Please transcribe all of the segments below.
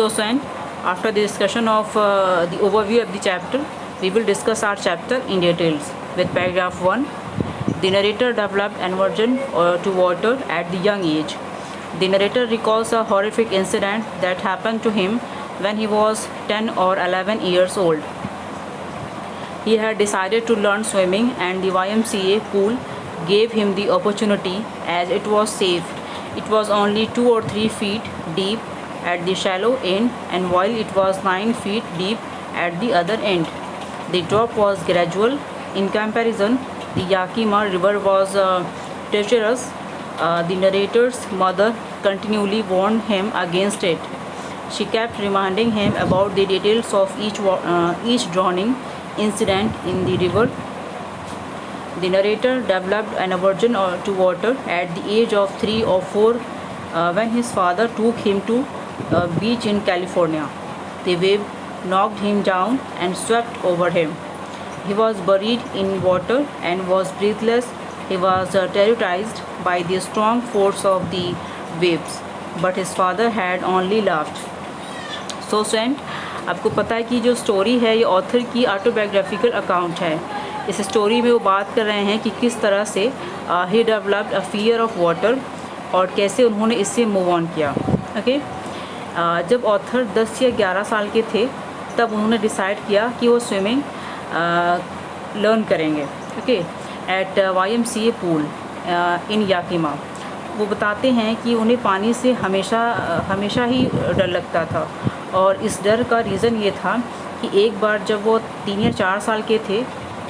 So Sven, after the discussion of the overview of the chapter, we will discuss our chapter in details. With paragraph 1, the narrator developed aversion to water at the young age. The narrator recalls a horrific incident that happened to him when he was 10 or 11 years old. He had decided to learn swimming, and the YMCA pool gave him the opportunity as it was safe. It was only 2 or 3 feet deep at the shallow end, and while it was 9 feet deep at the other end. The drop was gradual. In comparison, the Yakima River was treacherous. The narrator's mother continually warned him against it. She kept reminding him about the details of each drowning incident in the river. The narrator developed an aversion to water at the age of 3 or 4 when his father took him to a beach in California. The wave knocked him down and swept over him. He was buried in water and was breathless. He was terrorized by the strong force of the waves, but his father had only laughed. So Sven, आपको पता है कि जो story है ये author की autobiographical account है. इस स्टोरी में वो बात कर रहे हैं कि किस तरह से he developed a fear of water और कैसे उन्होंने इससे मूव ऑन किया. ओके, जब ऑथर 10 या 11 साल के थे तब उन्होंने डिसाइड किया कि वो स्विमिंग लर्न करेंगे. Okay, at YMCA pool in Yakima. वो बताते हैं कि उन्हें पानी से हमेशा ही डर लगता था, और इस डर का रीज़न ये था कि एक बार जब वो 3 या 4 साल के थे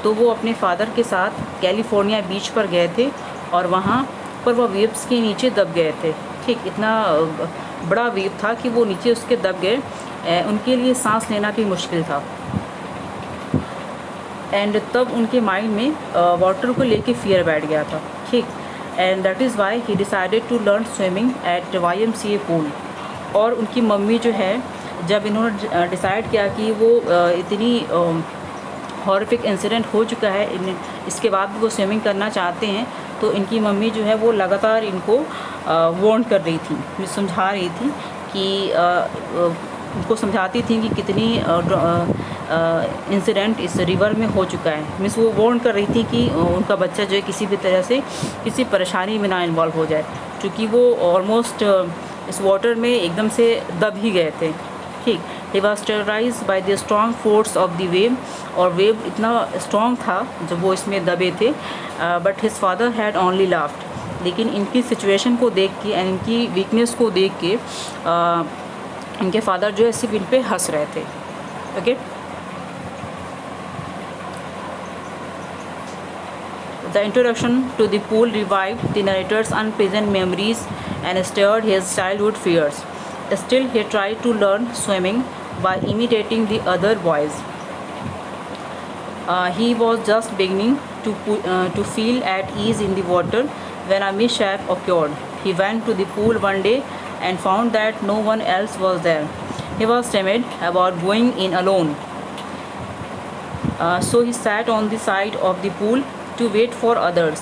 तो वो अपने फादर के साथ कैलिफोर्निया बीच पर गए थे और वहाँ पर वो वेव्स के नीचे दब गए थे. ठीक, इतना बड़ा वेव था कि वो नीचे उसके दब गए. उनके लिए सांस लेना भी मुश्किल था. एंड तब उनके माइंड में वाटर को लेके फियर बैठ गया था. ठीक, and that is why he decided to learn swimming at YMCA pool. और उनकी मम्मी जो है, जब इन्होंने डिसाइड किया कि वो इतनी हॉरिफिक इंसिडेंट हो चुका है, इसके बाद भी वो स्विमिंग करना चाहते हैं, तो इनकी मम्मी जो है वो लगातार इनको वार्न कर रही थी, समझा रही थी कि उनको समझाती थी कि कितनी इंसिडेंट इस रिवर में हो चुका है. मीन्स वो वार्न कर रही थी कि उनका बच्चा जो है किसी भी तरह से किसी परेशानी में ना इन्वॉल्व हो जाए, क्योंकि वो ऑलमोस्ट इस वाटर में एकदम से दब ही गए थे. ठीक, he was terrorised by the strong force of the wave. और वेव इतना स्ट्रॉन्ग था जब वो इसमें दबे थे. But his father had only laughed. लेकिन इनकी सिचुएशन को देख के एंड इनकी वीकनेस को देख के इनके फादर जो है सिर्फ इन पे हंस रहे थे. Okay, The introduction to the pool revived the narrator's unpleasant memories and stirred his childhood fears. Still, he tried to learn swimming by imitating the other boys. He was just beginning to feel at ease in the water when a mishap occurred. He went to the pool one day and found that no one else was there. He was timid about going in alone. So he sat on the side of the pool to wait for others.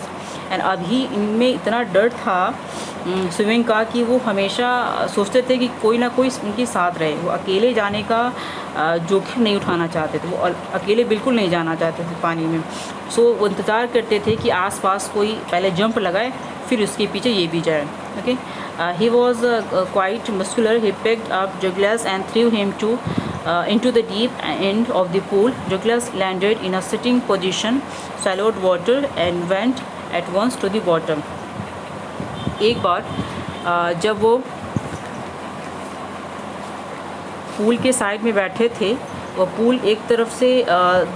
And अभी इनमें इतना डर था swimming का कि वो हमेशा सोचते थे कि कोई ना कोई उनके साथ रहे. वो अकेले जाने का जोखिम नहीं उठाना चाहते थे. वो अकेले बिल्कुल नहीं जाना चाहते थे पानी में. सो वो इंतज़ार करते थे कि आसपास कोई पहले जंप लगाए, फिर उसके पीछे ये भी जाए. Okay, he was quite muscular. He picked up Douglas and threw him into the deep end of the pool. Douglas landed in a sitting position, swallowed water and went at once to the bottom. एक बार जब वो pool के side में बैठे थे, वो pool एक तरफ से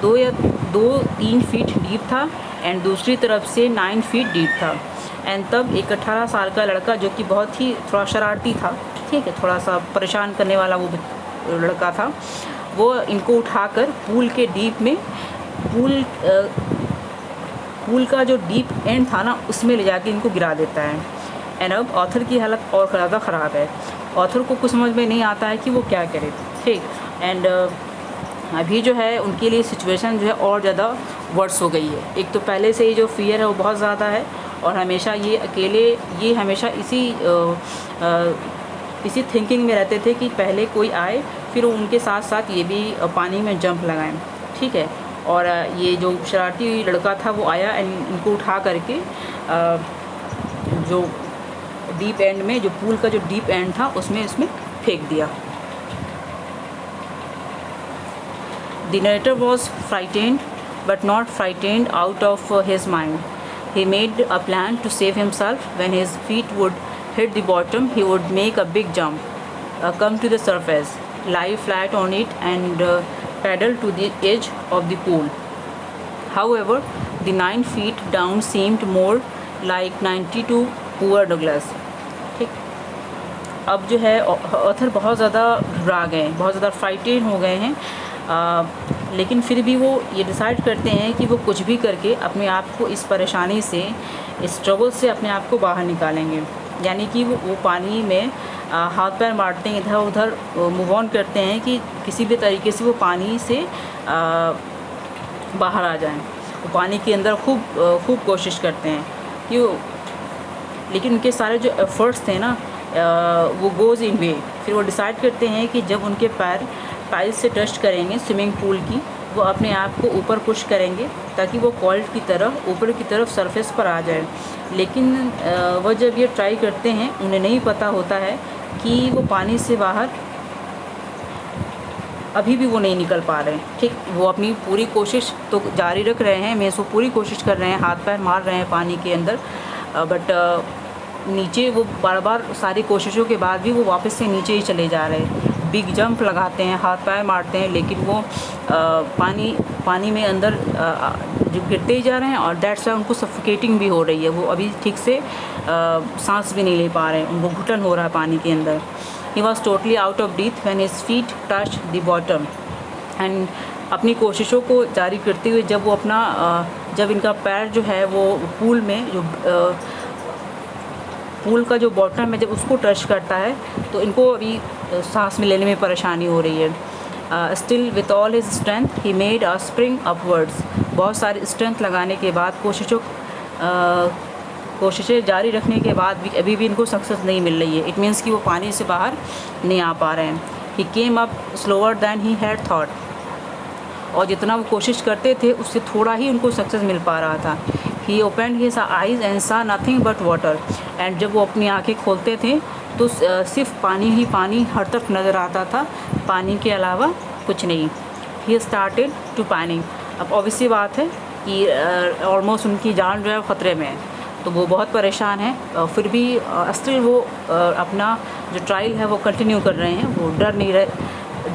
2-3 फीट डीप था एंड दूसरी तरफ से 9 फीट डीप था. एंड तब एक 18 साल का लड़का जो कि बहुत ही थोड़ा शरारती था, ठीक है, थोड़ा सा परेशान करने वाला वो लड़का था, वो इनको उठाकर पूल के डीप में पूल का जो डीप एंड था ना उसमें ले जाके इनको गिरा देता है. एंड अब ऑथर की हालत और ज़्यादा ख़राब है. ऑथर को कुछ समझ में नहीं आता है कि वो क्या करे. ठीक, एंड अभी जो है उनके लिए सिचुएशन जो है और ज़्यादा वर्स हो गई है. एक तो पहले से ही जो फियर है वो बहुत ज़्यादा है, और हमेशा ये अकेले, ये हमेशा इसी इसी थिंकिंग में रहते थे कि पहले कोई आए फिर उनके साथ साथ ये भी पानी में जंप लगाएं, ठीक है। और ये जो शरारती लड़का था वो आया एंड इनको उठा करके जो डीप एंड में, जो पूल का जो डीप एंड था उसमें फेंक दिया। The narrator was frightened, but not frightened out of his mind. He made a plan to save himself. When his feet would hit the bottom, he would make a big jump, come to the surface, lie flat on it, and paddle to the edge of the pool. However, the 9 feet down seemed more like 90 to poor Douglas. ठीक, अब जो है author बहुत ज़्यादा घबरा गए, बहुत ज़्यादा फ्राइटेन हो गए हैं, लेकिन फिर भी वो ये डिसाइड करते हैं कि वो कुछ भी करके अपने आप को इस परेशानी से, इस ट्रबल से अपने आप को बाहर निकालेंगे। यानी कि वो पानी में हाथ पैर मारते हैं, इधर उधर मूव ऑन करते हैं कि किसी भी तरीके से वो पानी से बाहर आ जाएं। वो पानी के अंदर खूब कोशिश करते हैं कि लेकिन उनके सारे जो एफ़र्ट्स थे ना वो गोज़ इन वे। फिर वो डिसाइड करते हैं कि जब उनके पैर टाइल्स से टच करेंगे स्विमिंग पूल की, वो अपने आप को ऊपर पुश करेंगे ताकि वो कॉल्ड की तरफ ऊपर की तरफ सरफेस पर आ जाए। लेकिन वह जब ये ट्राई करते हैं, उन्हें नहीं पता होता है कि वो पानी से बाहर अभी भी वो नहीं निकल पा रहे हैं। ठीक, वो अपनी पूरी कोशिश तो जारी रख रहे हैं, मीन्स वो पूरी कोशिश कर रहे हैं, हाथ पैर मार रहे हैं पानी के अंदर, बट नीचे वो बार बार सारी कोशिशों के बाद भी वो वापस से नीचे ही चले जा रहे हैं। बिग जंप लगाते हैं, हाथ पैर मारते हैं, लेकिन वो पानी में अंदर जो गिरते ही जा रहे हैं और दैट्स वाई उनको सफोकेटिंग भी हो रही है। वो अभी ठीक से सांस भी नहीं ले पा रहे हैं, उनको घुटन हो रहा है पानी के अंदर। He was totally out of breath when his feet touch the bottom. And अपनी कोशिशों को जारी करते हुए जब वो जब इनका पैर जो है वो पूल में जो पूल का जो बॉटम है जब उसको टच करता है तो इनको अभी सांस में लेने में परेशानी हो रही है। Still with all his strength he made a spring upwards. बहुत सारी स्ट्रेंथ लगाने के बाद कोशिशें जारी रखने के बाद भी अभी भी इनको सक्सेस नहीं मिल रही है। इट मीन्स कि वो पानी से बाहर नहीं आ पा रहे हैं। He came up slower than he had thought. और जितना वो कोशिश करते थे उससे थोड़ा ही उनको सक्सेस मिल पा रहा था। ही ओपनड हिज आइज़ एंड सा नथिंग बट वाटर। एंड जब वो अपनी आँखें खोलते थे तो सिर्फ पानी ही पानी हर तरफ नज़र आता था, पानी के अलावा कुछ नहीं। He started to panic. अब ऑब्वियसली बात है कि ऑलमोस्ट उनकी जान जो है ख़तरे में है, तो वो बहुत परेशान है। फिर भी स्टिल वो अपना जो ट्रायल है वो कंटिन्यू कर रहे हैं। वो डर नहीं रहे,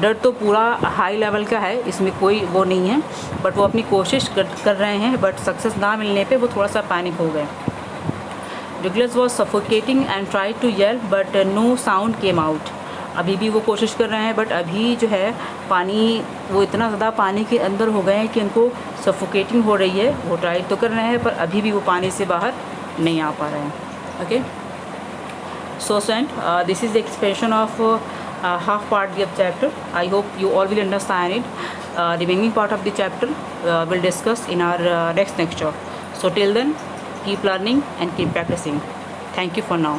डर तो पूरा हाई लेवल का है, इसमें कोई वो नहीं है, बट वो अपनी कोशिश कर रहे हैं। बट सक्सेस ना मिलने पे वो थोड़ा सा पैनिक हो गए। Douglas was suffocating and try to yell but no sound came out. अभी भी वो कोशिश कर रहे हैं, बट अभी जो है पानी, वो इतना ज़्यादा पानी के अंदर हो गए हैं कि उनको सफोकेटिंग हो रही है। वो ट्राई तो कर रहे हैं पर अभी भी वो पानी से बाहर नहीं आ पा रहे हैं। Okay, so sent this is the expression of half part of the chapter. I hope you all will understand it. Remaining part of the chapter we'll discuss in our next lecture. So till then, keep learning and keep practicing. Thank you for now.